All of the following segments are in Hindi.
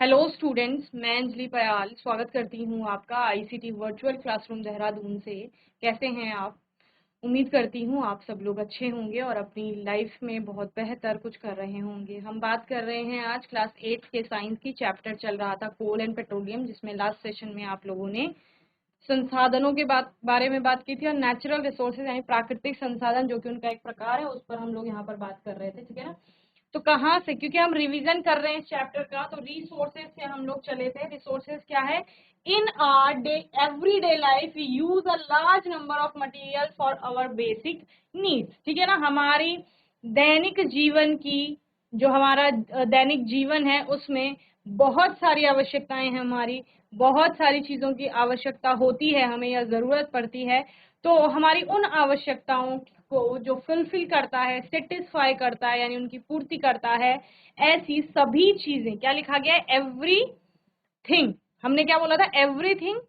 हेलो स्टूडेंट्स, मैं अंजलि पयाल स्वागत करती हूँ आपका आईसीटी वर्चुअल क्लासरूम देहरादून से। कैसे हैं आप? उम्मीद करती हूँ आप सब लोग अच्छे होंगे और अपनी लाइफ में बहुत बेहतर कुछ कर रहे होंगे। हम बात कर रहे हैं आज क्लास 8 के साइंस की। चैप्टर चल रहा था कोल एंड पेट्रोलियम, जिसमें लास्ट सेशन में आप लोगों ने संसाधनों के बारे में बात की थी और नेचुरल रिसोर्सेज यानी प्राकृतिक संसाधन जो कि उनका एक प्रकार है, उस पर हम लोग यहाँ पर बात कर रहे थे। ठीक है ना? तो कहाँ से, क्योंकि हम रिवीजन कर रहे हैं इस चैप्टर का, तो रिसोर्सेज से हम लोग चले थे। रिसोर्सेज क्या है? In our day everyday life we use a large number of material for our basic needs. ठीक है ना? हमारी दैनिक जीवन की, जो हमारा दैनिक जीवन है उसमें बहुत सारी आवश्यकताएं हैं, हमारी बहुत सारी चीजों की आवश्यकता होती है, हमें या जरूरत पड़ती है। तो हमारी उन आवश्यकताओं को जो फुलफिल करता है, सेटिस्फाई करता है, यानी उनकी पूर्ति करता है, ऐसी सभी चीजें, क्या लिखा गया है? एवरीथिंग। हमने क्या बोला था? एवरीथिंग।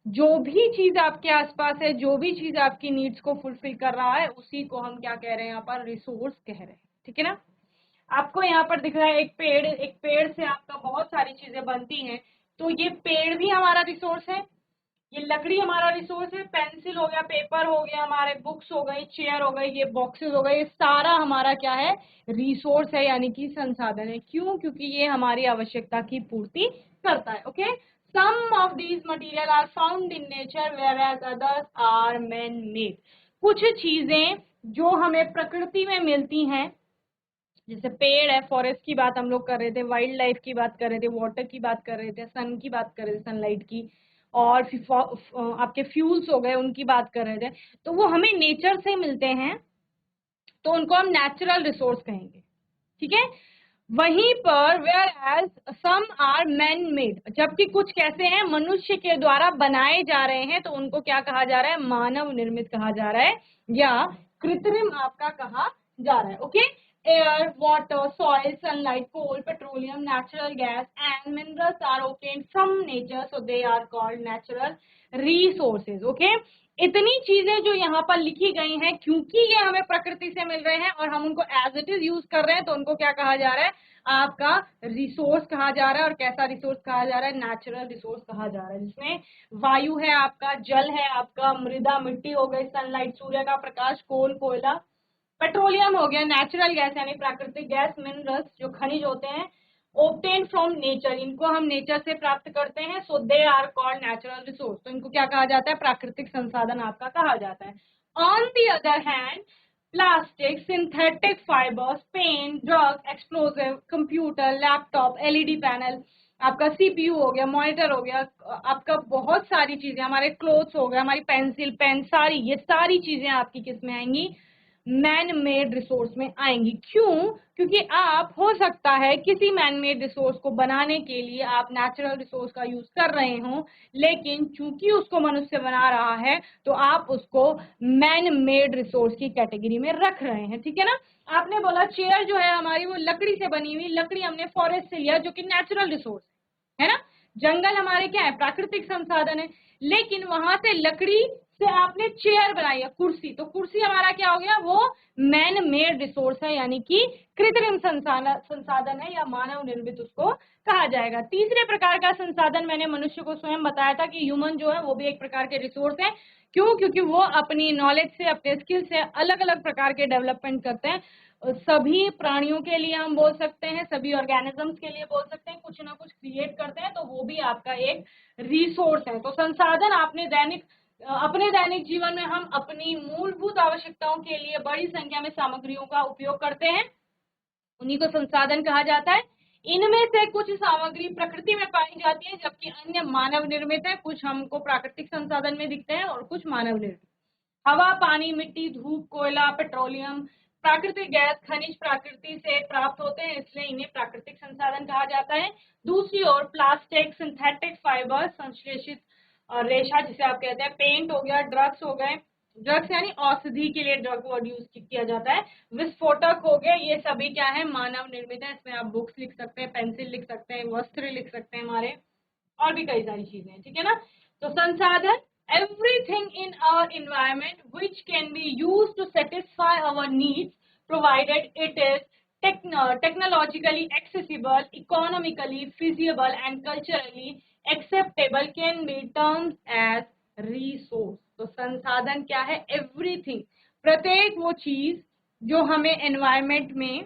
जो भी चीज आपके आसपास है, जो भी चीज आपकी नीड्स को फुलफिल कर रहा है, उसी को हम क्या कह रहे हैं यहाँ पर? रिसोर्स कह रहे हैं। ठीक है ना? आपको यहाँ पर दिख रहा है एक पेड़। एक पेड़ से आपका बहुत सारी चीजें बनती हैं, तो ये पेड़ भी हमारा रिसोर्स है, ये लकड़ी हमारा रिसोर्स है, पेंसिल हो गया, पेपर हो गया, हमारे बुक्स हो गई, चेयर हो गई, ये बॉक्सेस हो गए, ये सारा हमारा क्या है? रिसोर्स है, यानी कि संसाधन है। क्यों? क्योंकि ये हमारी आवश्यकता की पूर्ति करता है। Okay, some of these material are found in nature whereas others are man made. कुछ चीजें जो हमें प्रकृति में मिलती हैं, जैसे पेड़ है, फॉरेस्ट की बात हम लोग कर रहे थे, वाइल्ड लाइफ की बात कर रहे थे, वाटर की बात कर रहे थे, सन की बात कर रहे थे, सनलाइट की, और आपके फ्यूल्स हो गए, उनकी बात कर रहे थे। तो वो हमें नेचर से मिलते हैं, तो उनको हम नेचुरल रिसोर्स कहेंगे। ठीक है? वहीं पर whereas some are man made, जबकि कुछ कैसे हैं? मनुष्य के द्वारा बनाए जा रहे हैं, तो उनको क्या कहा जा रहा है? मानव निर्मित कहा जा रहा है, या कृत्रिम आपका कहा जा रहा है। Okay, air, water, soil, sunlight, coal, petroleum, natural gas and minerals are obtained from nature, so they are called natural resources. Okay, इतनी चीजें जो यहाँ पर लिखी गई हैं, क्योंकि ये हमें प्रकृति से मिल रहे हैं और हम उनको एज इट इज यूज कर रहे हैं, तो उनको क्या कहा जा रहा है? आपका रिसोर्स कहा जा रहा है। और कैसा रिसोर्स कहा जा रहा है? नेचुरल रिसोर्स कहा जा रहा है, जिसमें वायु है आपका, जल है आपका, मृदा मिट्टी हो गई, सनलाइट सूर्य का प्रकाश, कोल कोयला, पेट्रोलियम हो गया, नेचुरल गैस यानी प्राकृतिक गैस, मिनरल्स जो खनिज होते हैं, obtained फ्रॉम नेचर, इनको हम नेचर से प्राप्त करते हैं, so they are called natural resource. तो इनको क्या कहा जाता है? प्राकृतिक संसाधन आपका कहा जाता है। On the other hand, plastic, synthetic fibres, paint, drug, explosive, computer, laptop, LED panel, आपका सीपीयू हो गया, मॉनिटर हो गया, आपका बहुत सारी चीजें, हमारे क्लोथ्स हो गए, हमारी पेंसिल, पेन, सारी ये सारी चीजें आपकी किस में आएंगी? मैन मेड रिसोर्स में आएंगी। क्यों? क्योंकि आप, हो सकता है किसी मैन मेड रिसोर्स को बनाने के लिए आप नेचुरल रिसोर्स का यूज कर रहे हो, लेकिन चूंकि उसको मनुष्य बना रहा है, तो आप उसको मैन मेड रिसोर्स की कैटेगरी में रख रहे हैं। ठीक है ना? आपने बोला चेयर जो है हमारी, वो लकड़ी से बनी हुई, लकड़ी हमने फॉरेस्ट से लिया, जो कि नेचुरल रिसोर्स है ना? जंगल हमारे क्या है? प्राकृतिक संसाधन है। लेकिन वहां से लकड़ी से आपने चेयर बनाई है, कुर्सी, तो कुर्सी हमारा क्या हो गया? वो मैन मेड रिसोर्स है, यानी कि कृत्रिम संसाधन है, या मानव निर्मित उसको कहा जाएगा। तीसरे प्रकार का संसाधन मैंने मनुष्य को स्वयं बताया था कि ह्यूमन जो है वो भी एक प्रकार के रिसोर्स है। क्यों? क्योंकि वो अपनी नॉलेज से, अपने स्किल से अलग अलग प्रकार के डेवलपमेंट करते हैं। सभी प्राणियों के लिए हम बोल सकते हैं, सभी ऑर्गेनिजम्स के लिए बोल सकते हैं, कुछ ना कुछ क्रिएट करते हैं, तो वो भी आपका एक रिसोर्स है। तो संसाधन अपने दैनिक जीवन में हम अपनी मूलभूत आवश्यकताओं के लिए बड़ी संख्या में सामग्रियों का उपयोग करते हैं, उन्हीं को संसाधन कहा जाता है। इनमें से कुछ सामग्री प्रकृति में पाई जाती है, जबकि अन्य मानव निर्मित है। कुछ हमको प्राकृतिक संसाधन में दिखते हैं और कुछ मानव निर्मित। हवा, पानी, मिट्टी, धूप, कोयला, पेट्रोलियम, प्राकृतिक गैस, खनिज प्रकृति से प्राप्त होते हैं, इसलिए इन्हें प्राकृतिक संसाधन कहा जाता है। दूसरी ओर प्लास्टिक, सिंथेटिक फाइबर, संश्लेषित और रेशा जिसे आप कहते हैं, पेंट हो गया, ड्रग्स हो गए, ड्रग्स यानी औषधि के लिए ड्रग वर्ड यूज किया जाता है, विस्फोटक हो गए, ये सभी क्या है? मानव निर्मित है। इसमें आप बुक्स लिख सकते हैं, पेंसिल लिख सकते हैं, वस्त्र लिख सकते हैं हमारे, और भी कई सारी चीजें हैं। ठीक है ना? तो संसाधन, everything in our environment which can be used to satisfy our needs provided it is technologically accessible, economically feasible and culturally acceptable can be termed as resource. तो संसाधन क्या है? एवरीथिंग, प्रत्येक वो चीज जो हमें एनवायरमेंट में,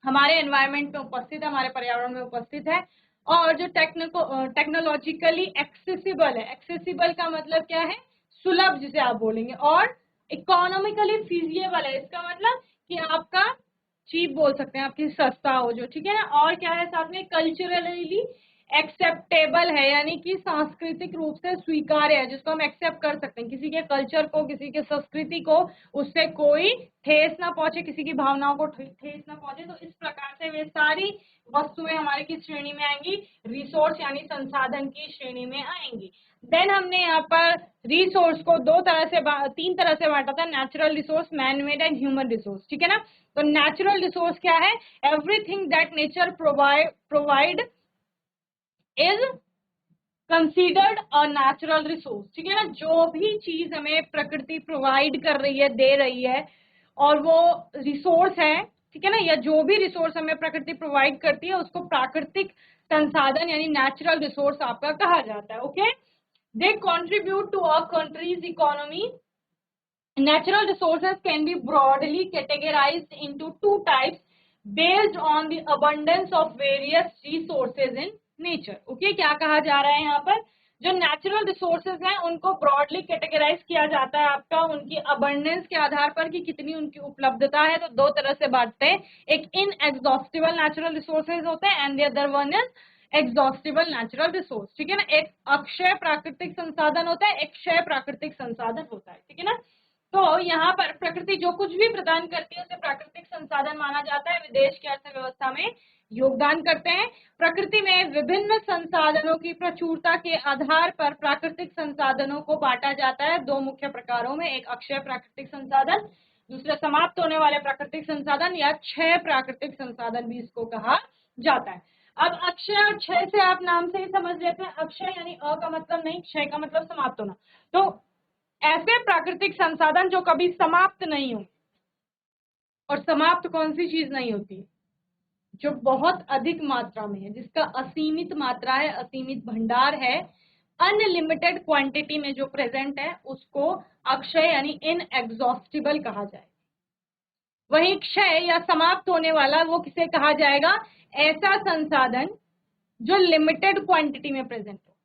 हमारे एनवायरमेंट में उपस्थित है, हमारे पर्यावरण में उपस्थित है, और जो टेक्नोलॉजिकली एक्सेसिबल है। एक्सेसिबल का मतलब क्या है? सुलभ, जिसे आप बोलेंगे। और इकोनॉमिकली फीजिएबल है, इसका मतलब कि आपका चीप बोल सकते हैं, आपकी सस्ता हो जो, ठीक है ना। और क्या है साथ में? कल्चरली एक्सेप्टेबल है, यानी कि सांस्कृतिक रूप से स्वीकार्य है, जिसको हम एक्सेप्ट कर सकते हैं। किसी के कल्चर को, किसी के संस्कृति को उससे कोई ठेस ना पहुंचे, किसी की भावनाओं को ठेस ना पहुंचे। तो इस प्रकार से वे सारी वस्तुएं हमारे किस श्रेणी में आएंगी? रिसोर्स यानी संसाधन की श्रेणी में आएंगी। देन हमने यहाँ पर रिसोर्स को तीन तरह से बांटा था, natural resource, man made and human resource, ठीक है ना। तो नेचुरल रिसोर्स क्या है? Everything that nature provide is considered a natural resource, ठीक है ना। जो भी चीज हमें प्रकृति प्रोवाइड कर रही है, दे रही है, और वो रिसोर्स है, ठीक है ना, या जो भी रिसोर्स हमें प्रकृति प्रोवाइड करती है उसको प्राकृतिक संसाधन यानी नेचुरल रिसोर्स आपका कहा जाता है। Okay, they contribute to a country's economy. Natural resources can be broadly categorized into two types based on the abundance of various resources in nature. Okay, क्या कहा जा रहा है यहाँ पर? जो नेचुरल रिसोर्सेज हैं उनको ब्रॉडली कैटेगराइज किया जाता है आपका उनकी अबंडेंस के आधार पर कि कितनी उनकी उपलब्धता है। तो दो तरह से बांटते हैं, एक इनएग्जॉस्टिबल नेचुरल रिसोर्सेज होते हैं and the other one is exhaustible natural resource, ठीक है ना। एक अक्षय प्राकृतिक संसाधन होता है, एक क्षय प्राकृतिक संसाधन होता है, ठीक है ना। तो यहाँ पर प्रकृति जो कुछ भी प्रदान करती है उसे प्राकृतिक संसाधन माना जाता है, विदेश की अर्थव्यवस्था में योगदान करते हैं। प्रकृति में विभिन्न संसाधनों की प्रचुरता के आधार पर प्राकृतिक संसाधनों को बांटा जाता है दो मुख्य प्रकारों में, एक अक्षय प्राकृतिक संसाधन, दूसरे समाप्त होने वाले प्राकृतिक संसाधन या क्षय प्राकृतिक संसाधन भी इसको कहा जाता है। अब अक्षय और क्षय से आप नाम से ही समझ लेते हैं, अक्षय यानी अ का मतलब नहीं, क्षय का मतलब समाप्त होना। तो ऐसे प्राकृतिक संसाधन जो कभी समाप्त नहीं हो, और समाप्त कौन सी चीज नहीं होती? जो बहुत अधिक मात्रा में है, जिसका असीमित मात्रा है, असीमित भंडार है, अनलिमिटेड क्वांटिटी में जो प्रेजेंट है, उसको अक्षय यानी इनएग्जॉस्टिबल कहा जाए। वही क्षय या समाप्त होने वाला वो किसे कहा जाएगा? ऐसा संसाधन जो लिमिटेड क्वांटिटी में प्रेजेंट हो,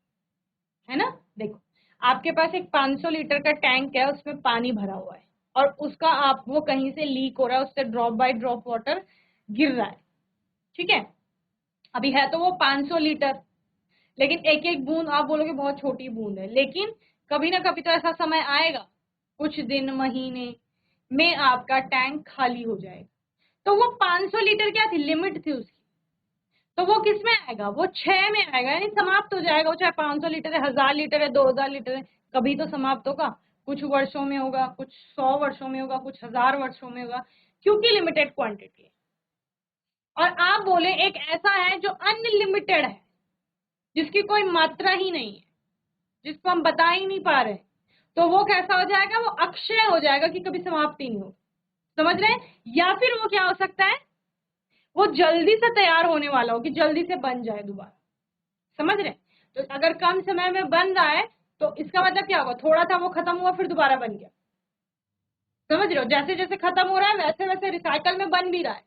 है ना। देखो, आपके पास एक 500 लीटर का टैंक है, उसमें पानी भरा हुआ है और उसका आप वो कहीं से लीक हो रहा है, उससे ड्रॉप बाय ड्रॉप वाटर गिर रहा है, ठीक है। अभी है तो वो 500 लीटर, लेकिन एक एक बूंद आप बोलोगे बहुत छोटी बूंद है, लेकिन कभी ना कभी तो ऐसा समय आएगा, कुछ दिन महीने में आपका टैंक खाली हो जाएगा। तो वो 500 लीटर क्या थी? लिमिट थी उसकी। तो वो किस में आएगा? वो 6 में आएगा, यानी समाप्त हो जाएगा। वो चाहे 500 लीटर है, 1000 लीटर है, 2000 लीटर है, कभी तो समाप्त होगा। कुछ वर्षों में होगा, कुछ 100 वर्षों में होगा, कुछ 1000 वर्षों में होगा, क्योंकि लिमिटेड क्वांटिटी है। और आप बोले एक ऐसा है जो अनलिमिटेड है, जिसकी कोई मात्रा ही नहीं है, जिसको हम बता ही नहीं पा रहे, तो वो कैसा हो जाएगा? वो अक्षय हो जाएगा कि कभी समाप्त ही नहीं हो। समझ रहे हैं? या फिर वो क्या हो सकता है? वो जल्दी से तैयार होने वाला हो कि जल्दी से बन जाए दोबारा। समझ रहे हैं? तो अगर कम समय में बन रहा है तो इसका मतलब क्या होगा? थोड़ा था वो खत्म हुआ, फिर दोबारा बन गया। समझ रहे हो? जैसे जैसे खत्म हो रहा है वैसे वैसे रिसाइकल में बन भी रहा है।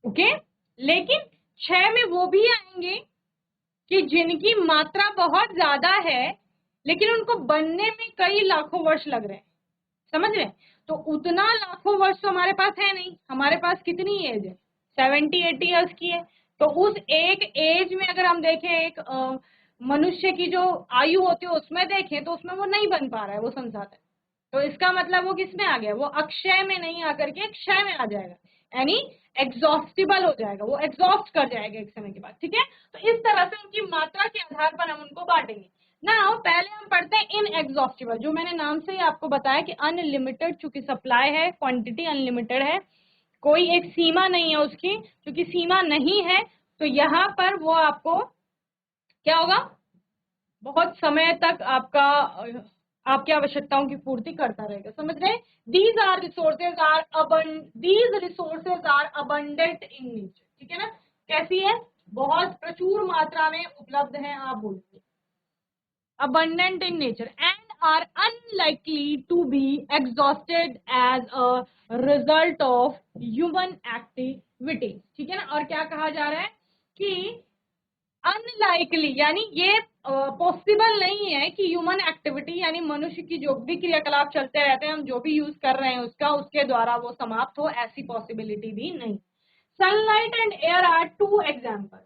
ओके, लेकिन 6 में वो भी आएंगे कि जिनकी मात्रा बहुत ज्यादा है, लेकिन उनको बनने में कई लाखों वर्ष लग रहे हैं। समझ रहे हैं? तो उतना लाखों वर्ष तो हमारे पास है नहीं। हमारे पास कितनी एज है? 70-80 ईयर्स की है। तो उस एक एज में अगर हम देखें, एक मनुष्य की जो आयु होती है उसमें देखें, तो उसमें वो नहीं बन पा रहा है वो संसाधन। तो इसका मतलब वो किसमें आ गया? वो अक्षय में नहीं आकर के क्षय में आ जाएगा, यानी एग्जॉस्टिबल हो जाएगा, वो एग्जॉस्ट कर जाएगा एक समय के बाद, ठीक है। तो इस तरह से उनकी मात्रा के आधार पर हम उनको बांटेंगे। ना पहले हम पढ़ते हैं इनएग्जॉस्टिबल, जो मैंने नाम से ही आपको बताया कि अनलिमिटेड, चूंकि सप्लाई है, क्वांटिटी अनलिमिटेड है, कोई एक सीमा नहीं है उसकी। क्योंकि सीमा नहीं है तो यहाँ पर वो आपको क्या होगा? बहुत समय तक आपका आपकी आवश्यकताओं की पूर्ति करता रहेगा। समझ रहे? These resources are abundant in nature. ठीक है ना? कैसी है? बहुत प्रचुर मात्रा में उपलब्ध है, आप बोलिए abundant in nature and are unlikely to be exhausted as a result of human activity। ठीक है ना? और क्या कहा जा रहा है कि अनलाइकली यानी ये पॉसिबल नहीं है कि ह्यूमन एक्टिविटी यानी मनुष्य की जो भी क्रियाकलाप चलते रहते हैं, हम जो भी यूज कर रहे हैं उसके द्वारा वो समाप्त हो, ऐसी पॉसिबिलिटी भी नहीं। Sunlight and air are two example.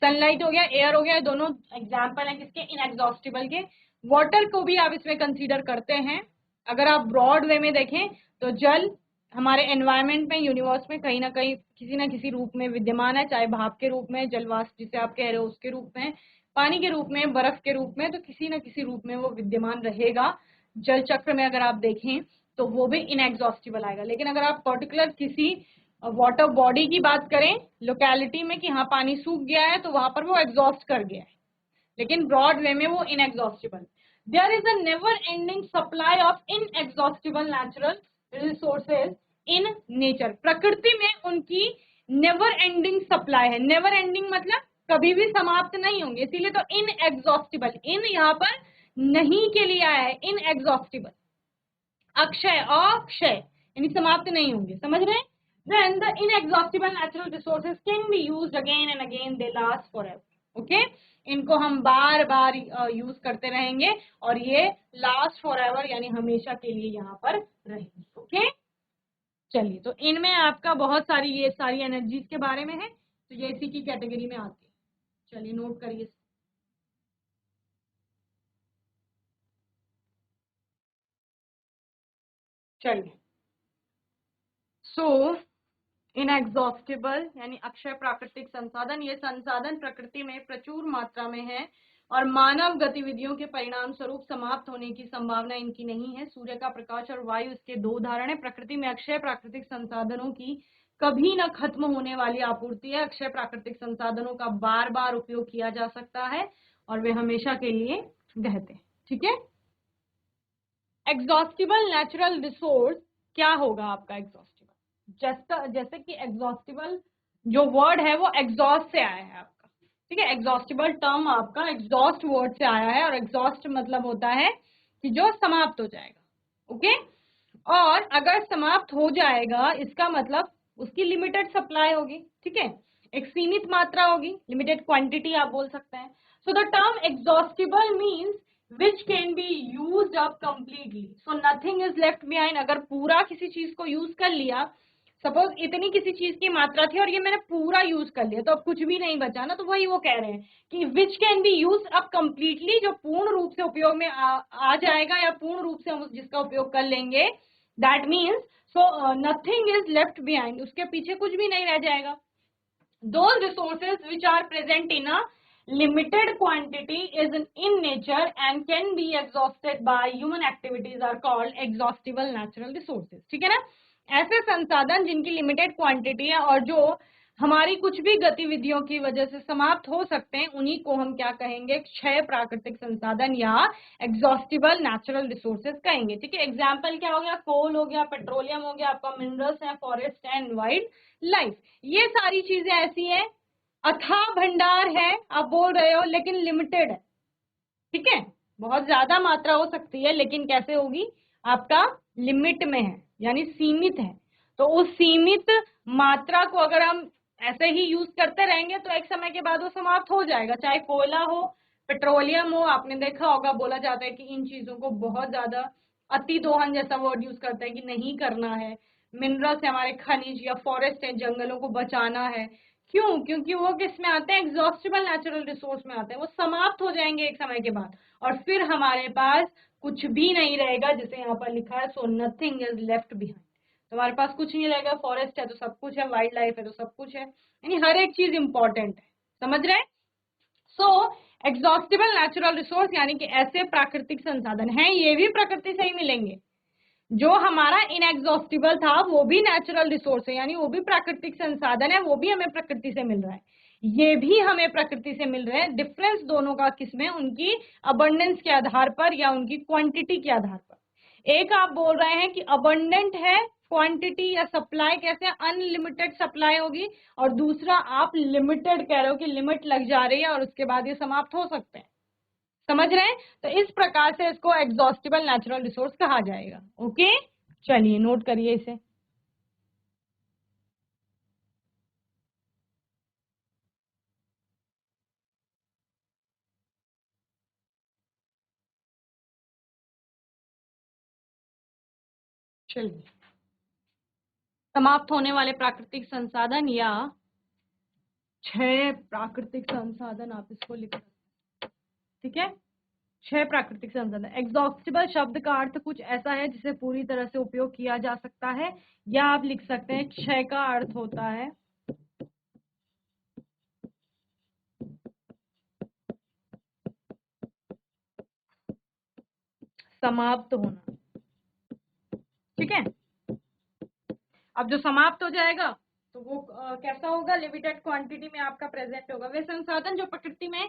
Sunlight हो गया, एयर हो गया, दोनों एग्जाम्पल हैं किसके? इनएग्जॉस्टिबल के। वाटर को भी आप इसमें कंसीडर करते हैं। अगर आप ब्रॉड वे में देखें तो जल हमारे एनवायरनमेंट में, यूनिवर्स में कहीं ना कहीं किसी ना किसी रूप में विद्यमान है, चाहे भाप के रूप में, जलवाष्प जिसे आप कह रहे हो उसके रूप में, पानी के रूप में, बर्फ के रूप में, तो किसी ना किसी रूप में वो विद्यमान रहेगा। जल चक्र में अगर आप देखें तो वो भी इनएग्जॉस्टिबल आएगा। लेकिन अगर आप पर्टिकुलर किसी वाटर बॉडी की बात करें लोकेलिटी में कि हाँ पानी सूख गया है तो वहां पर वो एग्जॉस्ट कर गया है, लेकिन ब्रॉड वे में वो inexhaustible. There is a never ending supply of inexhaustible natural resources in nature. प्रकृति में उनकी नेवर एंडिंग सप्लाई है। नेवर एंडिंग मतलब कभी भी समाप्त नहीं होंगे, इसीलिए तो इनएग्जॉस्टिबल, इन यहाँ पर नहीं के लिए आया है, इनएग्जॉस्टिबल, अक्षय, अक्षय यानी समाप्त नहीं होंगे। समझ रहे हैं? Then the inexhaustible natural resources can be used again and again. They last forever. Okay? इनको हम बार बार यूज करते रहेंगे और ये लास्ट फॉर एवर यानी हमेशा के लिए यहाँ पर रहेंगे। ओके? चलिए, तो इनमें आपका बहुत सारी ये सारी एनर्जीज के बारे में है, तो ये इसी की कैटेगरी में आती है। चलिए नोट करिए। चलिए, सो इनएग्जॉस्टिबल यानी अक्षय प्राकृतिक संसाधन। ये संसाधन प्रकृति में प्रचुर मात्रा में है और मानव गतिविधियों के परिणाम स्वरूप समाप्त होने की संभावना इनकी नहीं है। सूर्य का प्रकाश और वायु इसके दो उदाहरण है। प्रकृति में अक्षय प्राकृतिक संसाधनों की कभी न खत्म होने वाली आपूर्ति है। अक्षय प्राकृतिक संसाधनों का बार बार उपयोग किया जा सकता है और वे हमेशा के लिए रहते हैं। ठीक है? एग्जॉस्टिबल नेचुरल रिसोर्स क्या होगा आपका? एग्जॉस्टिबल जैसे कि एग्जॉस्टिबल जो वर्ड है वो एग्जॉस्ट से आया है आपका। ठीक है? एग्जॉस्टिबल टर्म आपका एग्जॉस्ट वर्ड से आया है और एग्जॉस्ट मतलब होता है कि जो समाप्त हो जाएगा। ओके? और अगर समाप्त हो जाएगा इसका मतलब उसकी लिमिटेड सप्लाई होगी। ठीक है? एक सीमित मात्रा होगी, लिमिटेड क्वांटिटी आप बोल सकते हैं। So the term exhaustible means which can be used up completely, so nothing is left behind। अगर पूरा किसी चीज को यूज कर लिया, सपोज इतनी किसी चीज की मात्रा थी और ये मैंने पूरा यूज कर लिया तो अब कुछ भी नहीं बचा ना, तो वही वो कह रहे हैं कि which can be used up completely, जो पूर्ण रूप से उपयोग में आ जाएगा या पूर्ण रूप से हम जिसका उपयोग कर लेंगे, that means so nothing is left behind, उसके पीछे कुछ भी नहीं रह जाएगा। Those resources which are present in a limited quantity is in nature and can be exhausted by human activities are called exhaustible natural resources। ठीक है ना? ऐसे संसाधन जिनकी लिमिटेड क्वांटिटी है और जो हमारी कुछ भी गतिविधियों की वजह से समाप्त हो सकते हैं, उन्हीं को हम क्या कहेंगे? क्षय प्राकृतिक संसाधन या एग्जॉस्टिबल नेचुरल रिसोर्सेज कहेंगे। ठीक है? एग्जाम्पल क्या हो गया? कोल हो गया, पेट्रोलियम हो गया, आपका मिनरल्स है, फॉरेस्ट एंड वाइल्ड लाइफ। ये सारी चीजें ऐसी है, अथाह भंडार है आप बोल रहे हो, लेकिन लिमिटेड है। ठीक है? बहुत ज्यादा मात्रा हो सकती है लेकिन कैसे होगी? आपका लिमिट में है यानी सीमित है। तो उस सीमित मात्रा को अगर हम ऐसे ही यूज करते रहेंगे तो एक समय के बाद वो समाप्त हो जाएगा। चाहे कोयला हो, पेट्रोलियम हो, आपने देखा होगा बोला जाता है कि इन चीजों को बहुत ज्यादा अति दोहन जैसा वर्ड यूज करते हैं कि नहीं करना है। मिनरल्स है हमारे खनिज या फॉरेस्ट है, जंगलों को बचाना है। क्यों? क्योंकि वो किस में आते हैं? एग्जॉस्टिबल नेचुरल रिसोर्स में आते हैं। वो समाप्त हो जाएंगे एक समय के बाद और फिर हमारे पास कुछ भी नहीं रहेगा, जिसे यहाँ पर लिखा है so nothing is left behind. तो हमारे पास कुछ नहीं रहेगा। फॉरेस्ट है तो सब कुछ है, वाइल्ड लाइफ है तो सब कुछ है, यानी हर एक चीज इंपॉर्टेंट है। समझ रहे हैं? सो एग्जॉस्टिबल नेचुरल रिसोर्स यानी कि ऐसे प्राकृतिक संसाधन हैं, ये भी प्रकृति से ही मिलेंगे। जो हमारा इनएग्जॉस्टिबल था वो भी नेचुरल रिसोर्स है यानी वो भी प्राकृतिक संसाधन है, वो भी हमें प्रकृति से मिल रहा है। ये भी हमें प्रकृति से मिल रहे हैं। डिफरेंस दोनों का किसमें, उनकी अबंडेंस के आधार पर या उनकी क्वांटिटी के आधार पर। एक आप बोल रहे हैं कि अबंडेंट है, क्वांटिटी या सप्लाई कैसे, अनलिमिटेड सप्लाई होगी, और दूसरा आप लिमिटेड कह रहे हो कि लिमिट लग जा रही है और उसके बाद ये समाप्त हो सकते हैं। समझ रहे हैं? तो इस प्रकार से इसको एग्जॉस्टिबल नेचुरल रिसोर्स कहा जाएगा। ओके, चलिए नोट करिए इसे। चलिए, समाप्त होने वाले प्राकृतिक संसाधन या 6 प्राकृतिक संसाधन आप इसको लिख सकते हैं। ठीक है, 6 प्राकृतिक संसाधन। एग्जॉस्टिबल शब्द का अर्थ कुछ ऐसा है जिसे पूरी तरह से उपयोग किया जा सकता है, या आप लिख सकते हैं 6 का अर्थ होता है समाप्त होना। ठीक है, अब जो समाप्त हो जाएगा तो वो कैसा होगा, लिमिटेड क्वांटिटी में आपका प्रेजेंट होगा। वे संसाधन जो प्रकृति में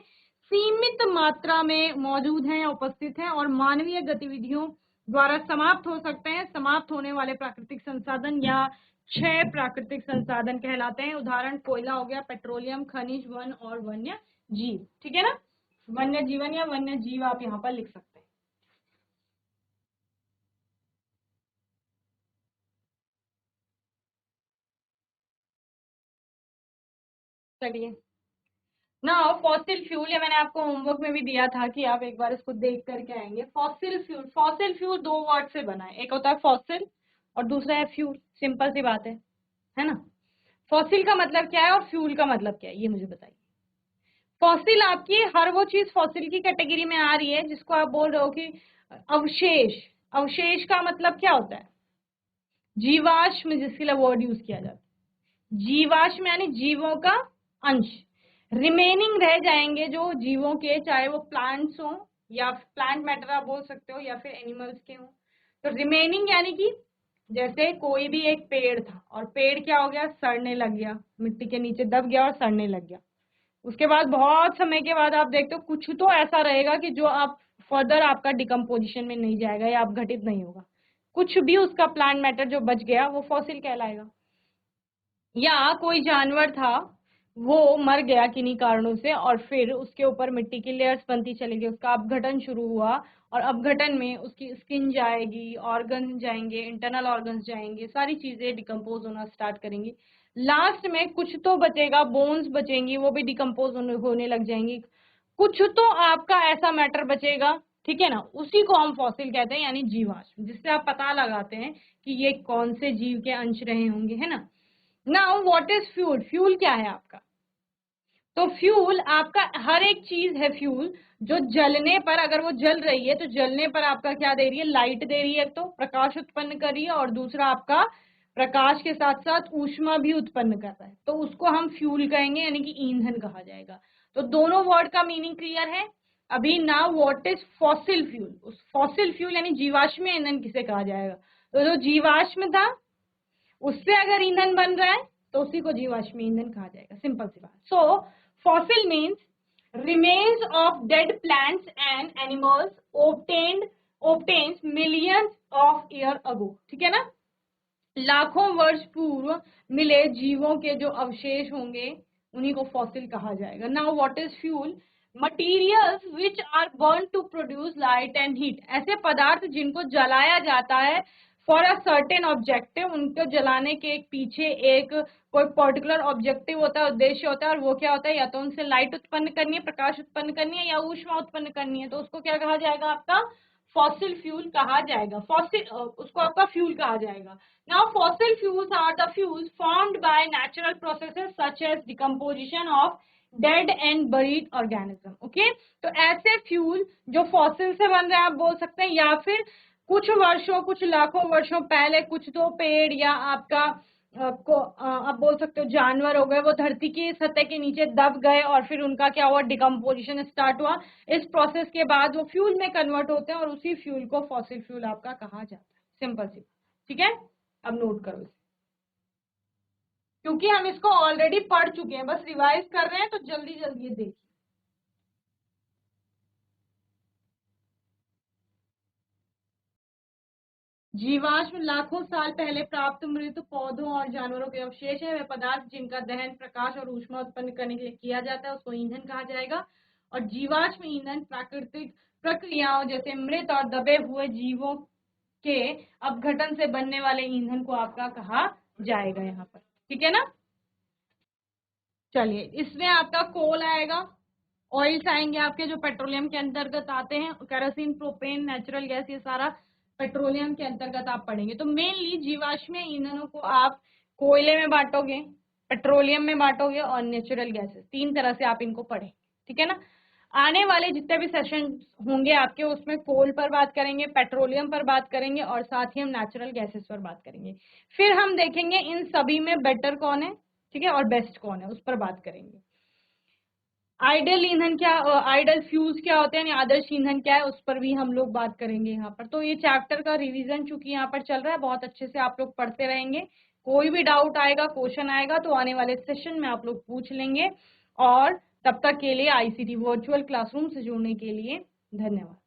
सीमित मात्रा में मौजूद हैं, उपस्थित हैं और मानवीय गतिविधियों द्वारा समाप्त हो सकते हैं, समाप्त होने वाले प्राकृतिक संसाधन या 6 प्राकृतिक संसाधन कहलाते हैं। उदाहरण कोयला हो गया, पेट्रोलियम, खनिज, वन और वन्य जीव। ठीक है ना, वन्य जीवन या वन्य जीव आप यहाँ पर लिख सकते हैं। चलिए ना, फॉसिल फ्यूल, ये मैंने आपको होमवर्क में भी दिया था कि आप एक बार इसको देख करके आएंगे। Fossil fuel, fossil fuel 2 word से बना है, एक होता है फॉसिल और दूसरा है फ्यूल। सिंपल सी बात है ना। फॉसिल का मतलब क्या है और फ्यूल का मतलब क्या है, ये मुझे बताइए। फॉसिल आपकी हर वो चीज फॉसिल की कैटेगरी में आ रही है जिसको आप बोल रहे हो कि अवशेष। अवशेष का मतलब क्या होता है, जीवाश्म, जिसके लिए वर्ड यूज किया जाता है। जीवाश्म यानी जीवों का अंश। रिमेनिंग रह जाएंगे जो जीवों के, चाहे वो प्लांट्स हो या प्लांट मैटर आप बोल सकते हो या फिर एनिमल्स के हो। तो रिमेनिंग यानी कि जैसे कोई भी एक पेड़ था और पेड़ क्या हो गया, सड़ने लग गया, मिट्टी के नीचे दब गया और सड़ने लग गया। उसके बाद बहुत समय के बाद आप देखते हो कुछ तो ऐसा रहेगा कि जो आप फर्दर आपका डिकम्पोजिशन में नहीं जाएगा या अपघटित नहीं होगा। कुछ भी उसका प्लांट मैटर जो बच गया वो फॉसिल कहलाएगा। या कोई जानवर था, वो मर गया किन्हीं कारणों से और फिर उसके ऊपर मिट्टी की लेयर्स बनती चली गई, उसका अपघटन शुरू हुआ और अपघटन में उसकी स्किन जाएगी, ऑर्गन जाएंगे, इंटरनल ऑर्गन्स जाएंगे, सारी चीजें डिकम्पोज होना स्टार्ट करेंगी। लास्ट में कुछ तो बचेगा, बोन्स बचेंगी, वो भी डिकम्पोज होने लग जाएंगी। कुछ तो आपका ऐसा मैटर बचेगा, ठीक है ना, उसी को हम फॉसिल कहते हैं, यानी जीवाश्म, जिससे आप पता लगाते हैं कि ये कौन से जीव के अंश रहे होंगे, है ना। Now what is fuel, fuel क्या है आपका। तो फ्यूल आपका हर एक चीज है फ्यूल जो जलने पर, अगर वो जल रही है तो जलने पर आपका क्या दे रही है, लाइट दे रही है, तो प्रकाश उत्पन्न कर रही है, और दूसरा आपका प्रकाश के साथ साथ ऊष्मा भी उत्पन्न कर रहा है, तो उसको हम फ्यूल कहेंगे, यानी कि ईंधन कहा जाएगा। तो दोनों वर्ड का मीनिंग क्लियर है। अभी now what is fossil fuel, उस फॉसिल फ्यूल यानी जीवाश्म ईंधन किसे कहा जाएगा, तो जो जीवाश्म था उससे अगर ईंधन बन रहा है तो उसी को जीवाश्म ईंधन कहा जाएगा। सिंपल सी बात। So fossil means remains of dead plants and animals obtains millions of year ago। ठीक है ना, लाखों वर्ष पूर्व मिले जीवों के जो अवशेष होंगे उन्हीं को फॉसिल कहा जाएगा। Now what is fuel, materials which are burn to produce light and heat, ऐसे पदार्थ जिनको जलाया जाता है फॉर अ सर्टेन ऑब्जेक्टिव, उनको जलाने के एक पीछे एक कोई पर्टिकुलर ऑब्जेक्टिव होता है, उद्देश्य होता है, और वो क्या होता है, या तो उनसे लाइट उत्पन्न करनी है, प्रकाश उत्पन्न करनी है, या ऊष्मा उत्पन्न करनी है, तो उसको क्या कहा जाएगा, आपका फॉसिल फ्यूल कहा जाएगा। फॉसिल उसको आपका फ्यूल कहा जाएगा। Now fossil fuels are the fuels formed by natural processes such as decomposition of dead and buried organism। Okay? तो ऐसे फ्यूल जो फॉसिल से बन रहे हैं आप बोल सकते हैं, या फिर कुछ वर्षों, कुछ लाखों वर्षों पहले कुछ तो पेड़ या आपका आप बोल सकते हो जानवर हो गए, वो धरती की सतह के नीचे दब गए और फिर उनका क्या हुआ, डिकम्पोजिशन स्टार्ट हुआ। इस प्रोसेस के बाद वो फ्यूल में कन्वर्ट होते हैं और उसी फ्यूल को फॉसिल फ्यूल आपका कहा जाता है। सिंपल सी, ठीक है। अब नोट करो इसे, क्योंकि हम इसको ऑलरेडी पढ़ चुके हैं, बस रिवाइज कर रहे हैं, तो जल्दी जल्दी ये देखिए। जीवाश्म लाखों साल पहले प्राप्त मृत पौधों और जानवरों के अवशेष है। वे पदार्थ जिनका दहन प्रकाश और ऊष्मा उत्पन्न करने के लिए किया जाता है उसको ईंधन कहा जाएगा। और जीवाश्म ईंधन प्राकृतिक प्रक्रियाओं जैसे मृत और दबे हुए जीवों के अपघटन से बनने वाले ईंधन को आपका कहा जाएगा यहाँ पर। ठीक है ना। चलिए, इसमें आपका कोल आएगा, ऑयल्स आएंगे आपके जो पेट्रोलियम के अंतर्गत आते हैं, केरोसिन, प्रोपेन, नेचुरल गैस, ये सारा पेट्रोलियम के अंतर्गत आप पढ़ेंगे। तो मेनली जीवाश्म ईंधनों को आप कोयले में बांटोगे, पेट्रोलियम में बांटोगे और नेचुरल गैसेस, तीन तरह से आप इनको पढ़ें। ठीक है ना। आने वाले जितने भी सेशन होंगे आपके उसमें कोल पर बात करेंगे, पेट्रोलियम पर बात करेंगे और साथ ही हम नेचुरल गैसेस पर बात करेंगे। फिर हम देखेंगे इन सभी में बेटर कौन है, ठीक है, और बेस्ट कौन है, उस पर बात करेंगे। आइडल ईंधन क्या, आइडल फ्यूज क्या होते हैं, यानी आदर्श ईंधन क्या है, उस पर भी हम लोग बात करेंगे यहाँ पर। तो ये चैप्टर का रिवीजन चूंकि यहाँ पर चल रहा है, बहुत अच्छे से आप लोग पढ़ते रहेंगे। कोई भी डाउट आएगा, क्वेश्चन आएगा तो आने वाले सेशन में आप लोग पूछ लेंगे। और तब तक के लिए आईसीटी वर्चुअल क्लासरूम से जुड़ने के लिए धन्यवाद।